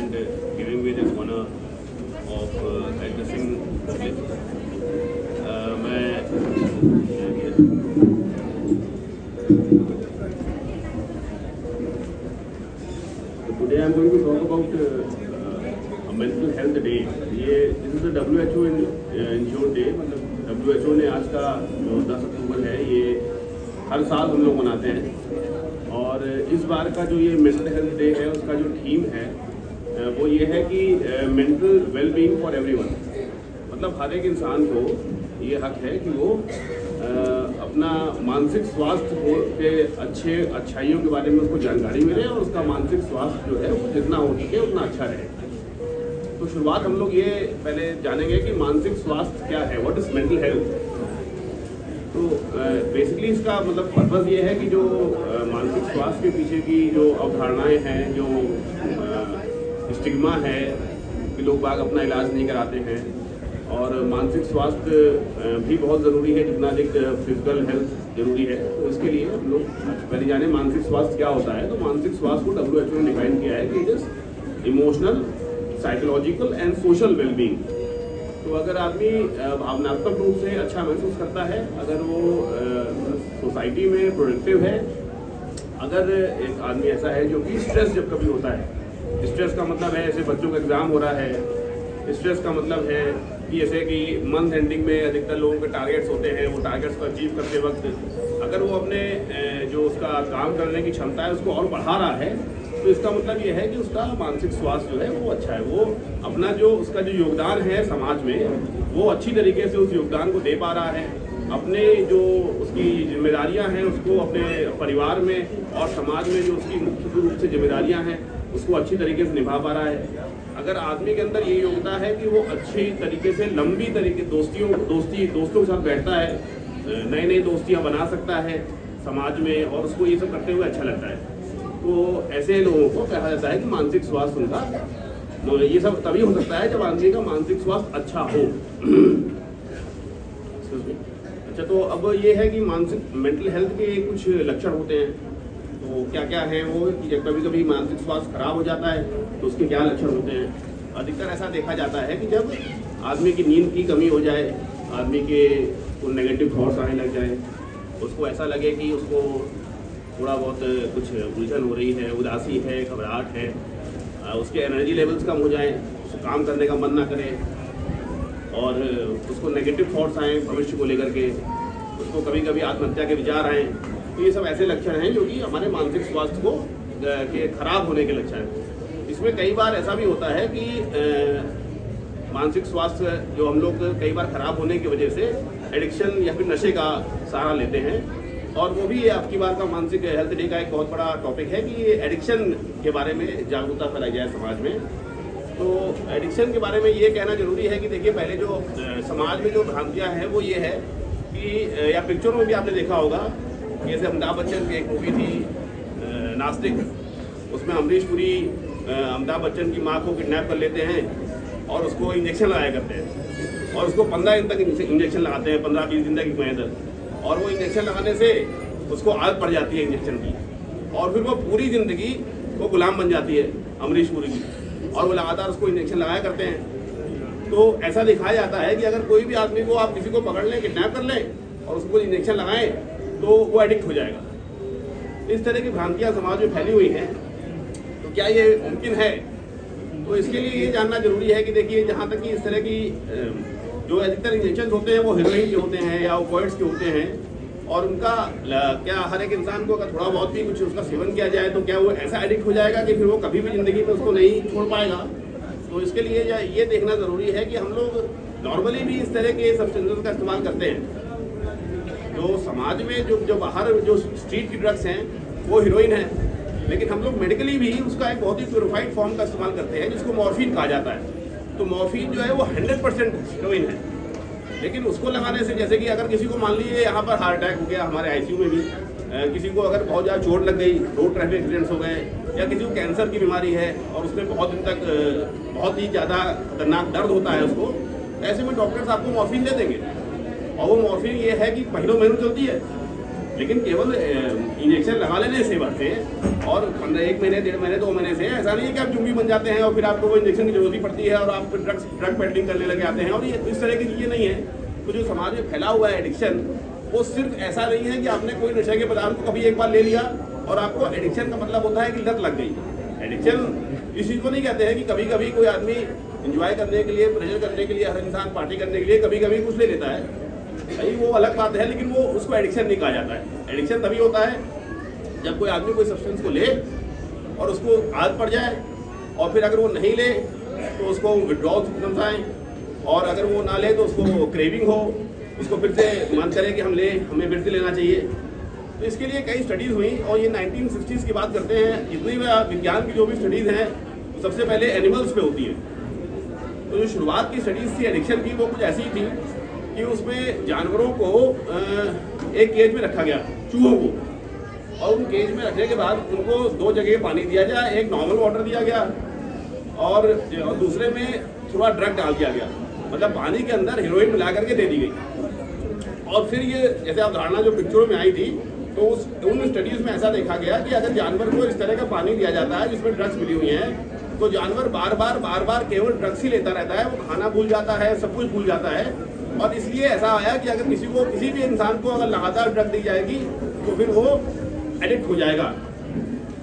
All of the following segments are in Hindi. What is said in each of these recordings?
and giving me this honor of addressing public. मैं today I am going to talk about a mental health day. this is a WHO insured day. मतलब WHO ने आज का जो 10 अक्टूबर है ये हर साल हम लोग मनाते हैं. और इस बार का जो ये मेंटल हेल्थ डे है उसका जो थीम है वो ये है कि मेंटल वेलबींग फॉर एवरीवन. मतलब हर एक इंसान को ये हक है कि वो अपना मानसिक स्वास्थ्य के अच्छाइयों के बारे में उसको जानकारी मिले और उसका मानसिक स्वास्थ्य जो है वो जितना हो सके उतना अच्छा रहे. तो शुरुआत हम लोग ये पहले जानेंगे कि मानसिक स्वास्थ्य क्या है, व्हाट इज़ मेंटल हेल्थ. तो बेसिकली इसका मतलब पर्पज़ ये है कि जो मानसिक स्वास्थ्य के पीछे की जो अवधारणाएं हैं, जो स्टिग्मा है कि लोग बाग अपना इलाज नहीं कराते हैं, और मानसिक स्वास्थ्य भी बहुत ज़रूरी है जितना अधिक फिजिकल हेल्थ ज़रूरी है. तो इसके लिए हम लोग पहले जाने मानसिक स्वास्थ्य क्या होता है. तो मानसिक स्वास्थ्य को WHO ने डिफाइन किया है कि it is emotional, psychological and social wellbeing. तो अगर आदमी भावनात्मक रूप से अच्छा महसूस करता है, अगर वो सोसाइटी में प्रोडक्टिव है, अगर एक आदमी ऐसा है जो कि स्ट्रेस जब कभी होता है, स्ट्रेस का मतलब है जैसे बच्चों का एग्ज़ाम हो रहा है, स्ट्रेस का मतलब है कि जैसे कि मंथ एंडिंग में अधिकतर लोगों के टारगेट्स होते हैं, वो टारगेट्स को अचीव करते वक्त अगर वो अपने जो उसका काम करने की क्षमता है उसको और बढ़ा रहा है, तो इसका मतलब ये है कि उसका मानसिक स्वास्थ्य जो है वो अच्छा है. वो अपना जो उसका जो योगदान है समाज में वो अच्छी तरीके से उस योगदान को दे पा रहा है. अपने जो उसकी जिम्मेदारियां हैं उसको अपने परिवार में और समाज में जो उसकी मुख्य रूप से जिम्मेदारियां हैं उसको अच्छी तरीके से निभा पा रहा है. अगर आदमी के अंदर ये योग्यता है कि वो अच्छी तरीके से लंबी तरीके दोस्तों के साथ बैठता है, नई नई दोस्तियां बना सकता है समाज में, और उसको ये सब करते हुए अच्छा लगता है, तो ऐसे लोगों को कहा जाता है कि मानसिक स्वास्थ्य उनका, तो ये सब तभी हो सकता है जब आदमी का मानसिक स्वास्थ्य अच्छा हो. अच्छा, तो अब ये है कि मानसिक मेंटल हेल्थ के कुछ लक्षण होते हैं. तो क्या क्या है वो कि जब कभी कभी मानसिक स्वास्थ्य खराब हो जाता है तो उसके क्या लक्षण होते हैं. अधिकतर ऐसा देखा जाता है कि जब आदमी की नींद की कमी हो जाए, आदमी के को नेगेटिव थॉट्स आने लग जाए, उसको ऐसा लगे कि उसको थोड़ा बहुत कुछ उलझन हो रही है, उदासी है, घबराहट है, उसके एनर्जी लेवल्स कम हो जाएं, उसको काम करने का मन ना करे, और उसको नेगेटिव थॉट्स आएँ भविष्य को लेकर के, उसको कभी कभी आत्महत्या के विचार आएँ. तो ये सब ऐसे लक्षण हैं जो कि हमारे मानसिक स्वास्थ्य को के खराब होने के लक्षण हैं. इसमें कई बार ऐसा भी होता है कि मानसिक स्वास्थ्य जो हम लोग कई बार खराब होने की वजह से एडिक्शन या फिर नशे का सहारा लेते हैं, और वो भी आपकी बार का मानसिक हेल्थ डे का एक बहुत बड़ा टॉपिक है कि एडिक्शन के बारे में जागरूकता फैलाई जाए समाज में. तो एडिक्शन के बारे में ये कहना जरूरी है कि देखिए, पहले जो समाज में जो भ्रांतियाँ हैं वो ये है कि, या पिक्चरों में भी आपने देखा होगा, जैसे अमिताभ बच्चन की एक मूवी थी नास्तिक, उसमें अमरीश पुरी अमिताभ बच्चन की माँ को किडनैप कर लेते हैं और उसको इंजेक्शन लगाया करते हैं, और उसको 15 दिन तक इंजेक्शन लगाते हैं, 15-20 दिन तक की मेहनत, और वो इंजेक्शन लगाने से उसको आदत पड़ जाती है इंजेक्शन की, और फिर वो पूरी ज़िंदगी वो गुलाम बन जाती है अमरीश पुरी की, और वो लगातार उसको इंजेक्शन लगाया करते हैं. तो ऐसा दिखाया जाता है कि अगर कोई भी आदमी को आप किसी को पकड़ लें, किडनैप कर लें और उसको इंजेक्शन लगाएं तो वो एडिक्ट हो जाएगा. इस तरह की भ्रांतियाँ समाज में फैली हुई हैं. तो क्या ये मुमकिन है? तो इसके लिए ये जानना जरूरी है कि देखिए, जहाँ तक कि इस तरह की जो अधिकतर इंजेक्शन होते हैं वो हेरोइन के होते हैं या ओपियोइड्स के होते हैं, और उनका क्या हर एक इंसान को अगर थोड़ा बहुत भी कुछ उसका सेवन किया जाए तो क्या वो ऐसा एडिक्ट हो जाएगा कि फिर वो कभी भी ज़िंदगी में उसको नहीं छोड़ पाएगा. तो इसके लिए ये देखना ज़रूरी है कि हम लोग नॉर्मली भी इस तरह के सब्सटेंसेस का इस्तेमाल करते हैं. जो समाज में जो बाहर जो स्ट्रीट की ड्रग्स हैं वो हीरोइन है, लेकिन हम लोग मेडिकली भी उसका एक बहुत ही प्योरीफाइड फॉर्म का इस्तेमाल करते हैं जिसको मॉर्फिन कहा जाता है. तो मॉर्फिन जो है वो 100% हीरोइन है, लेकिन उसको लगाने से, जैसे कि अगर किसी को मान लीजिए यहाँ पर हार्ट अटैक हो गया, हमारे आईसीयू में भी किसी को अगर बहुत ज़्यादा चोट लग गई, रोड ट्रैफिक एक्सीडेंट्स हो गए, या किसी को कैंसर की बीमारी है और उसमें बहुत दिन तक बहुत ही ज़्यादा खतरनाक दर्द होता है उसको, ऐसे में डॉक्टर्स आपको मॉर्फिन दे देंगे, और वो मॉर्फिन ये है कि महीनों चलती है, लेकिन केवल इंजेक्शन लगा लेने से और 1 महीने 1.5 महीने 2 महीने से ऐसा नहीं है कि आप जुम्मी बन जाते हैं और फिर आपको वो इंजेक्शन की जरूरत ही पड़ती है और आप ड्रग पेडलिंग करने लगे आते हैं। और ये इस तरह की चीज़ें नहीं है। तो जो समाज में फैला हुआ है एडिक्शन, वो सिर्फ ऐसा नहीं है कि आपने कोई नशे के पदार्थ को कभी एक बार ले लिया और आपको एडिक्शन का मतलब होता है कि लत लग गई। एडिक्शन इस चीज़ को नहीं कहते हैं कि कभी कभी कोई आदमी इंजॉय करने के लिए, प्रेजर करने के लिए, हर इंसान पार्टी करने के लिए कभी कभी कुछ ले लेता है, भाई वो अलग बात है, लेकिन वो उसको एडिक्शन नहीं कहा जाता है। एडिक्शन तभी होता है जब कोई आदमी कोई सब्सटेंस को ले और उसको आदत पड़ जाए और फिर अगर वो नहीं ले तो उसको विड्रॉल सिम्पटम्स आए, और अगर वो ना ले तो उसको क्रेविंग हो, उसको फिर से मन करे कि हमें फिर से लेना चाहिए। तो इसके लिए कई स्टडीज़ हुई और ये 1960s की बात करते हैं। जितनी भी विज्ञान की जो भी स्टडीज़ हैं सबसे पहले एनिमल्स पे होती है। तो जो शुरुआत की स्टडीज़ थी एडिक्शन की, वो कुछ ऐसी थी कि उसमें जानवरों को एक केज में रखा गया, चूहों को, और उन केज में रखने के बाद उनको 2 जगह पानी दिया जाए, एक नॉर्मल वाटर दिया गया और दूसरे में थोड़ा ड्रग डाल दिया गया, मतलब पानी के अंदर हीरोइन मिला करके दे दी गई। और फिर ये जैसे आप धारणा जो पिक्चरों में आई थी, तो उन स्टडीज़ में ऐसा देखा गया कि अगर जानवर को इस तरह का पानी दिया जाता है जिसमें ड्रग्स मिली हुई हैं, तो जानवर बार बार केवल ड्रग्स ही लेता रहता है, वो खाना भूल जाता है, सब कुछ भूल जाता है। और इसलिए ऐसा आया कि अगर किसी भी इंसान को अगर लगातार ड्रग दी जाएगी तो फिर वो एडिक्ट हो जाएगा।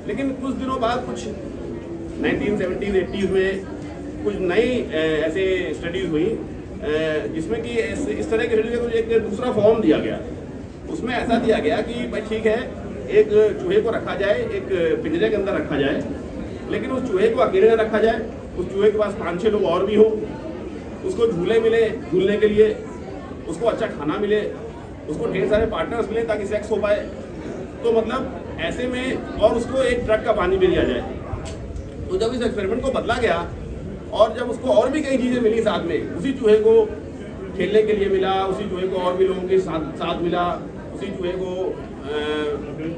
लेकिन कुछ दिनों बाद, कुछ 1970s 80s में कुछ नई ऐसे स्टडीज़ हुई जिसमें कि इस तरह की स्टडीज़ को एक दूसरा फॉर्म दिया गया। उसमें ऐसा दिया गया कि भाई ठीक है, एक चूहे को रखा जाए, एक पिंजरे के अंदर रखा जाए, लेकिन उस चूहे को अकेले न रखा जाए, उस चूहे के पास 5-6 लोग और भी हो, उसको झूले मिले झूलने के लिए, उसको अच्छा खाना मिले, उसको ढेर सारे पार्टनर्स मिले ताकि सेक्स हो पाए। तो मतलब ऐसे में, और उसको एक ड्रग का पानी भी दिया जाए। तो जब इस एक्सपेरिमेंट को बदला गया और जब उसको और भी कई चीज़ें मिली साथ में, उसी चूहे को खेलने के लिए मिला, उसी चूहे को और भी लोगों के साथ मिला, उसी चूहे को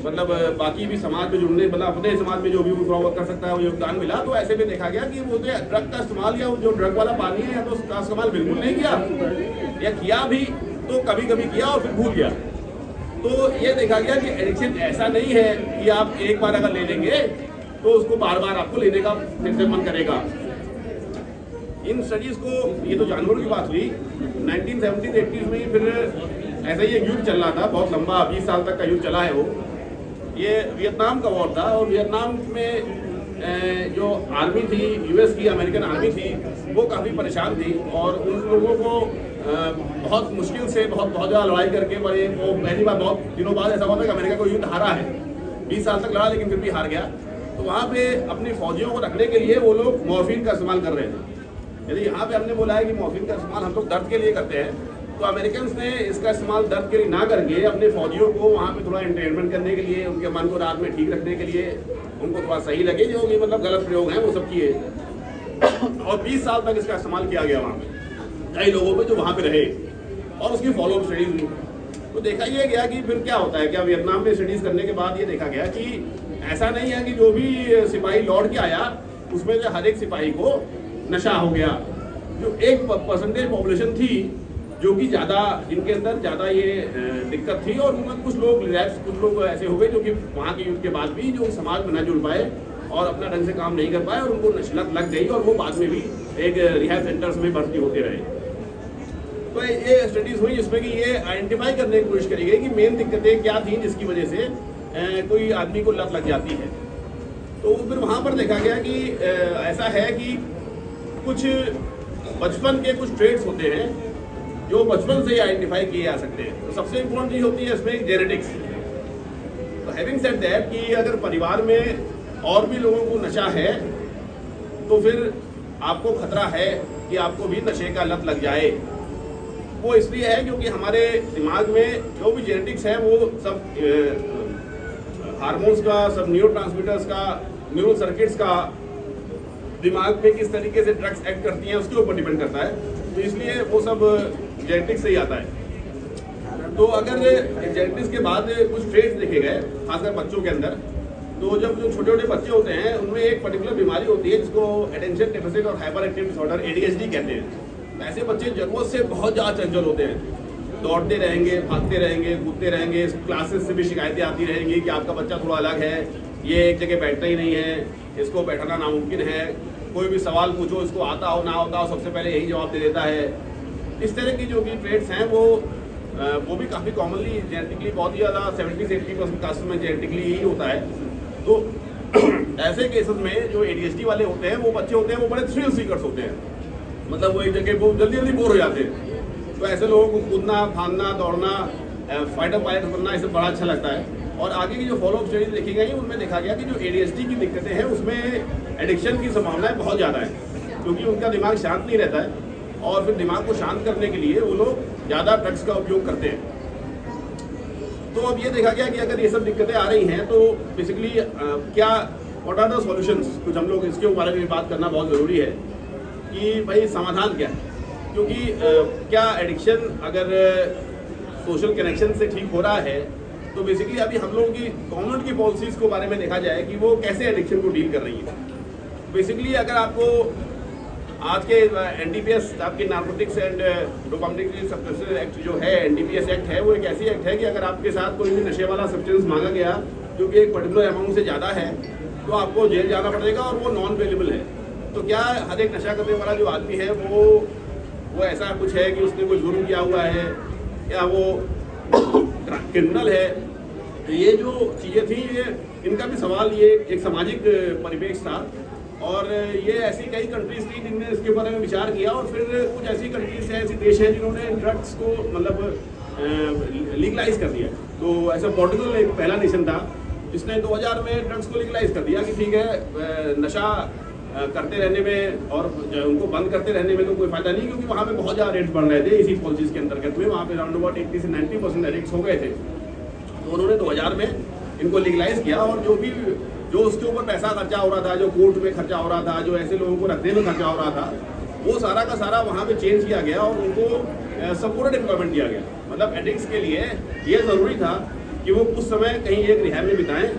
मतलब बाकी भी समाज में जुड़ने, मतलब अपने समाज में जो भी वो कर सकता है वो योगदान मिला। तो ऐसे में देखा गया कि वो ड्रग का इस्तेमाल या जो ड्रग वाला पानी है, या तो उसका इस्तेमाल बिल्कुल नहीं किया, या किया भी तो कभी कभी किया और फिर भूल गया। तो ये देखा गया कि एडिक्शन ऐसा नहीं है कि आप एक बार अगर ले लेंगे तो उसको बार बार आपको लेने का फिर से मन करेगा। इन स्टडीज़ को, ये तो जानवरों की बात हुई, 1970s 80s में फिर ऐसा ही एक युद्ध चल रहा था, बहुत लंबा 20 साल तक का युद्ध चला है वो। ये वियतनाम का वॉर था और वियतनाम में जो आर्मी थी, यूएस की अमेरिकन आर्मी थी, वो काफ़ी परेशान थी और उन लोगों को बहुत मुश्किल से बहुत ज़्यादा लड़ाई करके, बड़े वो पहली बार बहुत दिनों बाद ऐसा हुआ था कि अमेरिका को युद्ध हारा है। 20 साल तक लड़ा लेकिन फिर भी हार गया। तो वहाँ पे अपनी फौजियों को रखने के लिए वो लोग मॉर्फिन का इस्तेमाल कर रहे थे। यदि यहाँ पे हमने बोला है कि मॉर्फिन का इस्तेमाल हम लोग दर्द के लिए करते हैं, तो अमेरिकन ने इसका इस्तेमाल दर्द के लिए ना करके अपने फौजियों को वहाँ पे थोड़ा एंटरटेनमेंट करने के लिए, उनके मन को रात में ठीक रखने के लिए, उनको थोड़ा सही लगे, जो भी मतलब गलत प्रयोग हैं वो सब किए। और 20 साल तक इसका इस्तेमाल किया गया वहाँ पे कई लोगों पे जो वहाँ पे रहे, और उसकी फॉलोअप स्टडीज हुई। तो देखा ये गया कि फिर क्या होता है, क्या वियतनाम में स्टडीज करने के बाद ये देखा गया कि ऐसा नहीं है कि जो भी सिपाही लौट के आया उसमें से हर एक सिपाही को नशा हो गया। जो 1% पॉपुलेशन थी जो कि ज़्यादा, इनके अंदर ज़्यादा ये दिक्कत थी, और उनमें कुछ लोग रिलैक्स, कुछ लोग ऐसे हो गए जो कि वहाँ के युद्ध के बाद भी जो समाज में न जुड़ पाए और अपना ढंग से काम नहीं कर पाए और उनको नशलत लग गई और वो बाद में भी एक रिहैब सेंटर्स में भर्ती होते रहे। तो ये स्टडीज़ हुई जिसमें कि ये आइडेंटिफाई करने की कोशिश करी गई कि मेन दिक्कतें क्या थी जिसकी वजह से कोई आदमी को लत लग जाती है। तो फिर वहाँ पर देखा गया कि ऐसा है कि कुछ बचपन के कुछ ट्रेड्स होते हैं जो बचपन से ही आइडेंटिफाई किए जा सकते हैं। तो सबसे इम्पोर्टेंट चीज़ होती है इसमें जेनेटिक्स। तो हैविंग सेड दैट कि अगर परिवार में और भी लोगों को नशा है तो फिर आपको खतरा है कि आपको भी नशे का लत लग जाए। वो इसलिए है क्योंकि हमारे दिमाग में जो भी जेनेटिक्स है वो सब हार्मोन्स का, सब न्यूरोट्रांसमीटर्स का, न्यूरल सर्किट्स का, दिमाग में किस तरीके से ड्रग्स एक्ट करती हैं उसके ऊपर डिपेंड करता है। तो इसलिए वो सब जेनेटिक्स से ही आता है। तो अगर जेनेटिक्स के बाद कुछ ट्रेट्स देखे गए खासकर बच्चों के अंदर, तो जब जो छोटे छोटे बच्चे होते हैं उनमें एक पर्टिकुलर बीमारी होती है जिसको अटेंशन डेफिसिट और हाइपर एक्टिव डिसऑर्डर ADHD कहते हैं। ऐसे बच्चे जरूरत से बहुत ज़्यादा चंचल होते हैं, दौड़ते रहेंगे, भागते रहेंगे, कूदते रहेंगे, क्लासेस से भी शिकायतें आती रहेंगी कि आपका बच्चा थोड़ा अलग है, ये एक जगह बैठता ही नहीं है, इसको बैठाना नामुमकिन है, कोई भी सवाल पूछो इसको आता हो ना आता हो सबसे पहले यही जवाब दे देता है। इस तरह की जो भी ट्रेड्स हैं वो भी काफ़ी कॉमनली जेनेटिकली बहुत ही ज़्यादा 70 से 80% कास्ट में जेनेटिकली ही होता है। तो ऐसे केसेस में जो ADHD वाले होते हैं वो बच्चे होते हैं वो बड़े थ्रिल सीकर्स होते हैं, मतलब वो एक जगह वो जल्दी जल्दी बोर हो जाते हैं। तो ऐसे लोगों को कूदना, फांदना, दौड़ना, फाइटर पायलट बनना इसे बड़ा अच्छा लगता है। और आगे की जो फॉलोअप स्टडीज देखी गई उनमें देखा गया कि जो ADHD की दिक्कतें हैं उसमें एडिक्शन की संभावनाएं बहुत ज़्यादा है, क्योंकि उनका दिमाग शांत नहीं रहता है और फिर दिमाग को शांत करने के लिए वो लोग ज़्यादा ड्रग्स का उपयोग करते हैं। तो अब ये देखा गया कि अगर ये सब दिक्कतें आ रही हैं तो बेसिकली क्या व्हाट आर द सॉल्यूशंस, कुछ हम लोग इसके बारे में बात करना बहुत ज़रूरी है कि भाई समाधान क्या है। क्योंकि क्या एडिक्शन अगर सोशल कनेक्शन से ठीक हो रहा है तो बेसिकली अभी हम लोगों की गवर्नमेंट की पॉलिसीज़ को बारे में देखा जाए कि वो कैसे एडिक्शन को डील कर रही है। बेसिकली अगर आपको आज के NDPS आपके narcotics and dopamine substances act जो है, NDPS एक्ट है, वो एक ऐसी एक्ट है कि अगर आपके साथ कोई भी नशे वाला सब्सटेंस मांगा गया जो कि एक पर्टिकुलर अमाउंट से ज़्यादा है तो आपको जेल जाना पड़ेगा और वो नॉन अवेलेबल है। तो क्या हर एक नशा करने वाला जो आदमी है वो ऐसा कुछ है कि उसने कोई जुर्म किया हुआ है या वो क्रिमिनल है? तो ये जो चीज़ें थी ये इनका भी सवाल, ये एक सामाजिक परिवेश था और ये ऐसी कई कंट्रीज थी जिनने इसके बारे में विचार किया और फिर कुछ ऐसी कंट्रीज हैं, ऐसे देश हैं जिन्होंने ड्रग्स को मतलब लीगलाइज कर दिया। तो ऐसा पोर्टुगल एक पहला नेशन था जिसने 2000 में ड्रग्स को लीगलाइज कर दिया कि ठीक है नशा करते रहने में और उनको बंद करते रहने में तो कोई फायदा नहीं, क्योंकि वहाँ पे बहुत ज़्यादा रेट्स बढ़ रहे थे इसी पॉलिसीज़ के अंतर्गत में। वहाँ पे अराउंड अबाउट 80 से 90% एडिक्ट्स हो गए थे। तो उन्होंने 2000 में इनको लीगलाइज किया और जो उसके ऊपर पैसा खर्चा हो रहा था, जो कोर्ट में खर्चा हो रहा था, जो ऐसे लोगों को रखने में खर्चा हो रहा था, वो सारा का सारा वहाँ पे चेंज किया गया और उनको सपोर्टेड एम्प्लॉयमेंट दिया गया। मतलब एडिक्ट्स के लिए ये ज़रूरी था कि वो कुछ समय कहीं एक रिहैब में बिताएं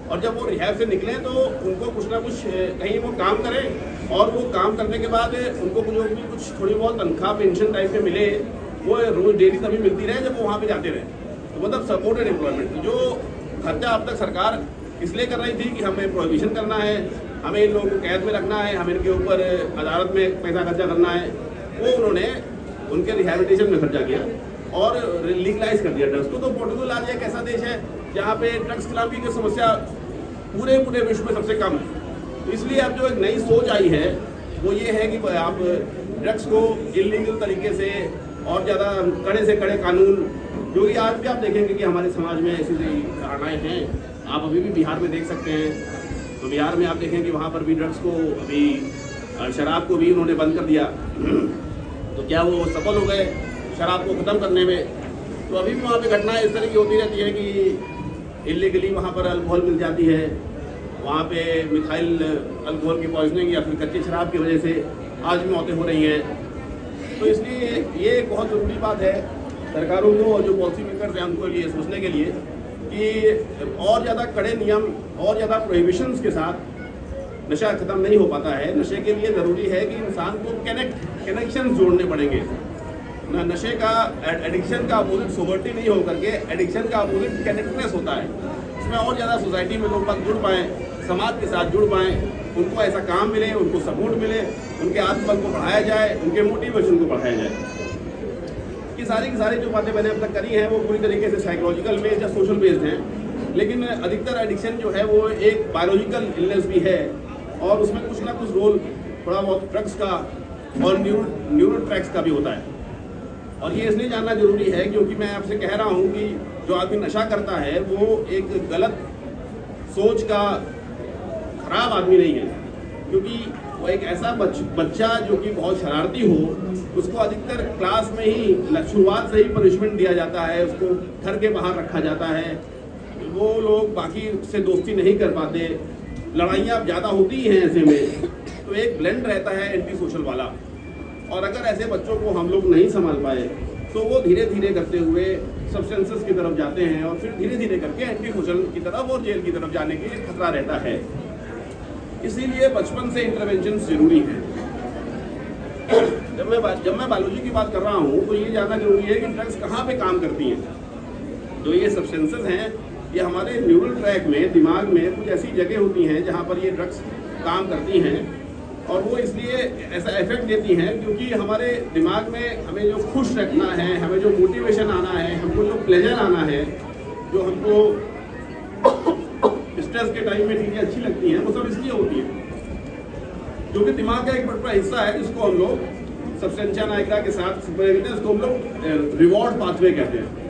और जब वो रिहैब से निकलें तो उनको कुछ ना कुछ कहीं वो काम करें और वो काम करने के बाद उनको जो भी कुछ थोड़ी बहुत तनख्वाह पेंशन टाइप में मिले वो रोज़ डेली तभी मिलती रहे जब वो वहाँ पे जाते रहे। तो मतलब सपोर्टेड एम्प्लॉयमेंट। जो खर्चा अब तक सरकार इसलिए कर रही थी कि हमें प्रोहिबिशन करना है, हमें इन लोगों को कैद में रखना है, हमें इनके ऊपर अदालत में पैसा खर्चा करना है, वो उन्होंने उनके रिहैबिलिटेशन में खर्चा किया और लीगलाइज कर दिया ड्रग्स को। तो पोर्टुगल आज एक ऐसा देश है जहाँ पे ड्रग्स खिलाफी की समस्या पूरे विश्व में सबसे कम है। तो इसलिए अब जो एक नई सोच आई है वो ये है कि आप ड्रग्स को इलीगल तरीके से और ज़्यादा कड़े से कड़े कानून, जो कि आज भी आप देखेंगे कि हमारे समाज में ऐसी धारणाएँ हैं। आप अभी भी बिहार में देख सकते हैं, तो बिहार में आप देखें कि वहाँ पर भी ड्रग्स को अभी शराब को भी उन्होंने बंद कर दिया। तो क्या वो सफल हो गए शराब को ख़त्म करने में? तो अभी भी वहाँ पे घटनाएं इस तरह की होती रहती है कि इलीगली वहाँ पर अल्कोहल मिल जाती है, वहाँ पे मिथाइल अल्कोहल की पॉइजनिंग या फिर कच्ची शराब की वजह से आज भी मौतें हो रही हैं। तो इसलिए ये एक बहुत ज़रूरी बात है सरकारों को और जो पॉलिसी मेकर्स हैं उनको लिए सोचने के लिए कि और ज़्यादा कड़े नियम और ज़्यादा प्रोहिबिशंस के साथ नशा ख़त्म नहीं हो पाता है। नशे के लिए ज़रूरी है कि इंसान को कनेक्शन जोड़ने पड़ेंगे। नशे का एडिक्शन का अपोजिट सोबर्टी नहीं होकर के एडिक्शन का अपोजिट कनेक्टनेस होता है। इसमें और ज़्यादा सोसाइटी में लोग जुड़ पाएँ, समाज के साथ जुड़ पाएँ, उनको ऐसा काम मिले, उनको सपोर्ट मिले, उनके आत्मबल को बढ़ाया जाए, उनके मोटिवेशन को बढ़ाया जाए। कि सारी जो बातें मैंने अब तक करी हैं वो पूरी तरीके से साइकोलॉजिकल बेस्ड या सोशल बेस्ड हैं, लेकिन अधिकतर एडिक्शन जो है वो एक बायोलॉजिकल इलनेस भी है और उसमें कुछ ना कुछ रोल थोड़ा बहुत ड्रग्स का और न्यूरो ट्रैक्स का भी होता है। और ये इसलिए जानना जरूरी है क्योंकि मैं आपसे कह रहा हूँ कि जो आदमी नशा करता है वो एक गलत सोच का खराब आदमी नहीं है, क्योंकि वो एक ऐसा बच्चा जो कि बहुत शरारती हो, उसको अधिकतर क्लास में ही शुरुआत से ही पनिशमेंट दिया जाता है, उसको घर के बाहर रखा जाता है, वो लोग बाकी से दोस्ती नहीं कर पाते, लड़ाइयाँ ज़्यादा होती हैं ऐसे में। तो एक ब्लेंड रहता है एंटी सोशल वाला, और अगर ऐसे बच्चों को हम लोग नहीं संभाल पाए तो वो धीरे धीरे करते हुए सब्सटेंसेस की तरफ जाते हैं और फिर धीरे धीरे करके एंटी सोशल की तरफ और जेल की तरफ जाने के खतरा रहता है। इसीलिए बचपन से इंटरवेंशन जरूरी है। जब मैं बायोलॉजी की बात कर रहा हूँ तो ये जानना जरूरी है कि ड्रग्स कहाँ पे काम करती हैं। जो ये सब्सटेंसेस हैं ये हमारे न्यूरल ट्रैक में, दिमाग में कुछ ऐसी जगह होती हैं जहाँ पर ये ड्रग्स काम करती हैं, और वो इसलिए ऐसा इफेक्ट देती हैं क्योंकि हमारे दिमाग में हमें जो खुश रखना है, हमें जो मोटिवेशन आना है, हमको जो प्लेजर आना है, जो हमको स्ट्रेस के टाइम में चीज़ें अच्छी लगती हैं, वो सब इसलिए होती है क्योंकि दिमाग का एक बड़ा हिस्सा है जिसको हम लोग सब्सटेंशिया नाइग्रा के साथ इसको हम लोग रिवॉर्ड पाथवे कहते हैं।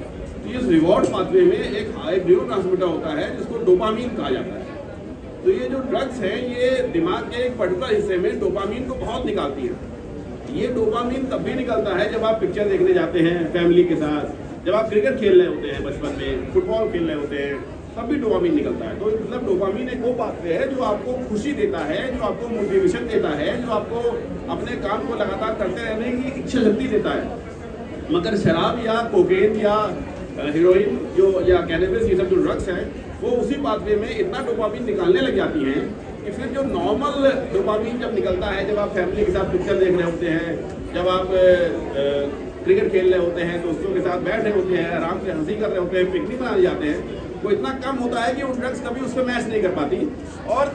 तो इस रिवॉर्ड पाथवे में एक न्यूरोट्रांसमीटर होता है जिसको डोपामीन कहा जाता है। तो ये जो ड्रग्स हैं ये दिमाग के एक पर्टिकुलर हिस्से में डोपामीन को बहुत निकालती है। ये डोपामीन तब भी निकलता है जब आप पिक्चर देखने जाते हैं फैमिली के साथ, जब आप क्रिकेट खेल रहे होते हैं बचपन में, फुटबॉल खेल रहे होते हैं, तब भी डोपामीन निकलता है। तो मतलब डोपामीन एक वो पाथवे है जो आपको खुशी देता है, जो आपको मोटिवेशन देता है, जो आपको अपने काम को लगातार करते रहने की इच्छा शक्ति देता है। मगर शराब या कोकेन या हीरोइन जो या कैनबिस, ये सब जो ड्रग्स हैं वो उसी पाथवे में इतना डोपामीन निकालने लग जाती हैं कि फिर जो नॉर्मल डोपामीन जब निकलता है, जब आप फैमिली के साथ पिक्चर देख रहे होते हैं, जब आप क्रिकेट खेल रहे होते हैं, दोस्तों के साथ बैठ रहे होते हैं, आराम से हंसी कर रहे होते हैं, पिकनिक मनाने जाते हैं, वो इतना कम होता है कि वो ड्रग्स कभी उस पर मैच नहीं कर पाती। और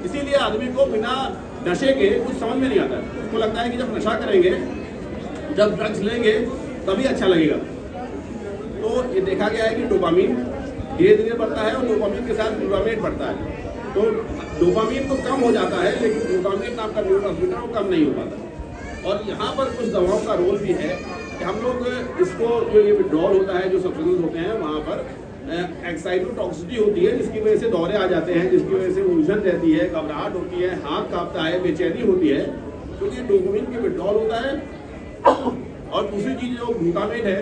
इसीलिए आदमी को बिना नशे के कुछ समझ में नहीं आता है। उसको लगता है कि जब नशा करेंगे, जब ड्रग्स लेंगे तभी अच्छा लगेगा। तो ये देखा गया है कि डोपामीन धीरे धीरे बढ़ता है और डोपामीन के साथ ग्लूटामेट बढ़ता है। तो डोपामीन तो कम हो जाता है लेकिन ग्लूटामेट नाम का न्यूरोट्रांसमीटर वो कम नहीं हो पाता। और यहाँ पर कुछ दवाओं का रोल भी है कि हम लोग इसको, जो ये विड्रॉल होता है, जो सब्सटेंस होते हैं, वहाँ पर एक्साइटोटॉक्सिसिटी होती है जिसकी वजह से दौरे आ जाते हैं, जिसकी वजह से उलझन रहती है, घबराहट होती है, हाथ कांपता है, बेचैनी होती है, क्योंकि डोपामीन के विड्रॉल होता है। और दूसरी चीज़ जो ग्लूटामेट है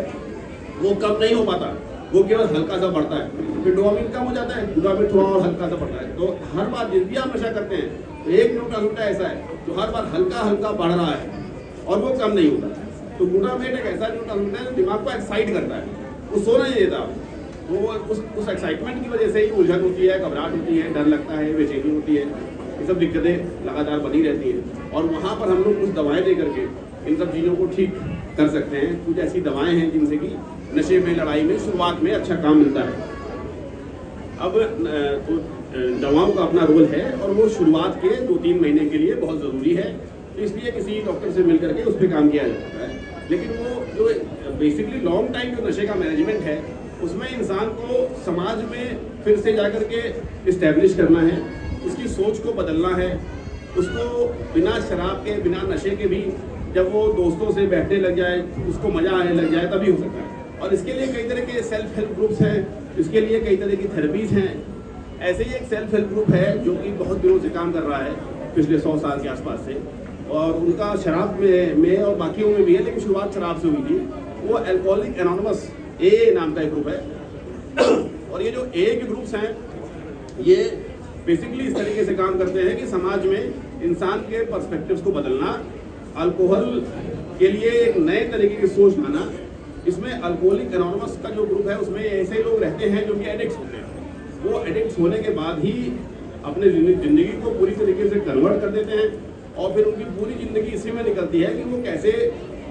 वो कम नहीं हो पाता, वो केवल हल्का सा बढ़ता है। फिर डोपामीन कम हो जाता है, ग्लूटामेट थोड़ा और हल्का सा बढ़ता है। तो हर बार जिस भी आप नशा करते हैं तो एक न्यूरोट्रांसमीटर ऐसा है जो हर बार हल्का हल्का बढ़ रहा है और वो कम नहीं होता। तो ग्लूटामेट एक ऐसा न्यूरोट्रांसमीटर है जो दिमाग को एक्साइट करता है, वो सोना नहीं देता। तो उस एक्साइटमेंट की वजह से ही उलझन होती है, घबराहट होती है, डर लगता है, बेचैनी होती है, ये सब दिक्कतें लगातार बनी रहती हैं। और वहाँ पर हम लोग कुछ दवाएं दे करके इन सब चीज़ों को ठीक कर सकते हैं। कुछ ऐसी दवाएं हैं जिनसे कि नशे में, लड़ाई में शुरुआत में अच्छा काम मिलता है। अब तो दवाओं का अपना रोल है और वो शुरुआत के 2-3 महीने के लिए बहुत ज़रूरी है। तो इसलिए किसी डॉक्टर से मिल करके उस पर काम किया जाता है। लेकिन वो जो बेसिकली लॉन्ग टाइम जो नशे का मैनेजमेंट है उसमें इंसान को समाज में फिर से जाकर के इस्टेब्लिश करना है, उसकी सोच को बदलना है। उसको बिना शराब के, बिना नशे के भी जब वो दोस्तों से बैठने लग जाए, उसको मज़ा आने लग जाए, तभी हो सकता है। और इसके लिए कई तरह के सेल्फ हेल्प ग्रुप्स हैं, इसके लिए कई तरह की थेरेपीज़ हैं। ऐसे ही एक सेल्फ हेल्प ग्रुप है जो कि बहुत दिनों से काम कर रहा है, पिछले 100 साल के आसपास से, और उनका शराब में और बाकियों में भी है, लेकिन शुरुआत शराब से हुई थी। वो अल्कोहलिक एनोनिमस ए नाम का एक ग्रुप है। और ये जो ए के ग्रुप्स हैं ये बेसिकली इस तरीके से काम करते हैं कि समाज में इंसान के पर्सपेक्टिव्स को बदलना, अल्कोहल के लिए एक नए तरीके की सोच लाना। इसमें अल्कोहलिक एनोनिमस का जो ग्रुप है उसमें ऐसे लोग रहते हैं जो कि एडिक्ट्स होते हैं। वो एडिक्ट्स होने के बाद ही अपने ज़िंदगी को पूरी तरीके से कन्वर्ट कर देते हैं और फिर उनकी पूरी ज़िंदगी इसी में निकलती है कि वो कैसे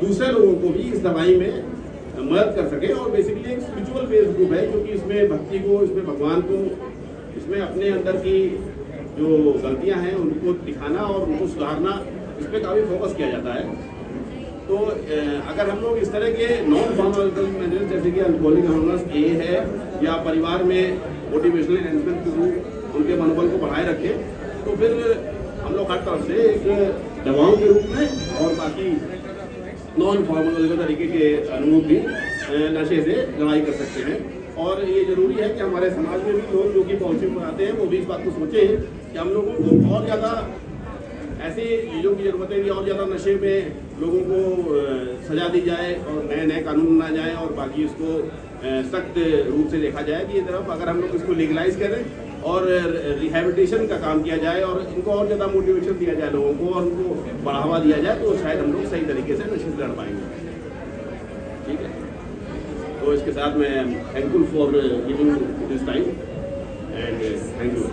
दूसरे लोगों को भी इस दवाई में मदद कर सके। और बेसिकली एक स्पिरिचुअल बेस्ड ग्रुप है क्योंकि इसमें भक्ति को, इसमें भगवान को, इसमें अपने अंदर की जो गलतियां हैं उनको दिखाना और उनको सुधारना, इस पर काफ़ी फोकस किया जाता है। तो अगर हम लोग इस तरह के नॉन फार्मास्यूटिकल मेजर्स जैसे कि अल्कोहलिक एनोनिमस ए है या परिवार में मोटिवेशनल एनहांसमेंट के रूप उनके मनोबल को बढ़ाए रखें तो फिर हम लोग हर तरफ से एक दवाओं के रूप में और बाकी नॉन फार्मास्यूटिकल तरीके के अनुभव भी नशे से लड़ाई कर सकते हैं। और ये ज़रूरी है कि हमारे समाज में भी लोग जो कि पॉलिसी बनाते हैं वो भी इस बात को सोचें कि हम लोगों को और ज़्यादा ऐसी चीज़ों की ज़रूरत है कि और ज़्यादा नशे में लोगों को सजा दी जाए और नए नए कानून बनाए जाए और बाकी इसको सख्त रूप से देखा जाए कि ये तरफ अगर हम लोग इसको लीगलाइज करें और रिहैबिलिटेशन का काम किया जाए और इनको और ज़्यादा मोटिवेशन दिया जाए लोगों को और उनको बढ़ावा दिया जाए तो शायद हम लोग सही तरीके से नशे से लड़ पाएंगे। ठीक है, तो इसके साथ मैं thankful for giving this time and thank you.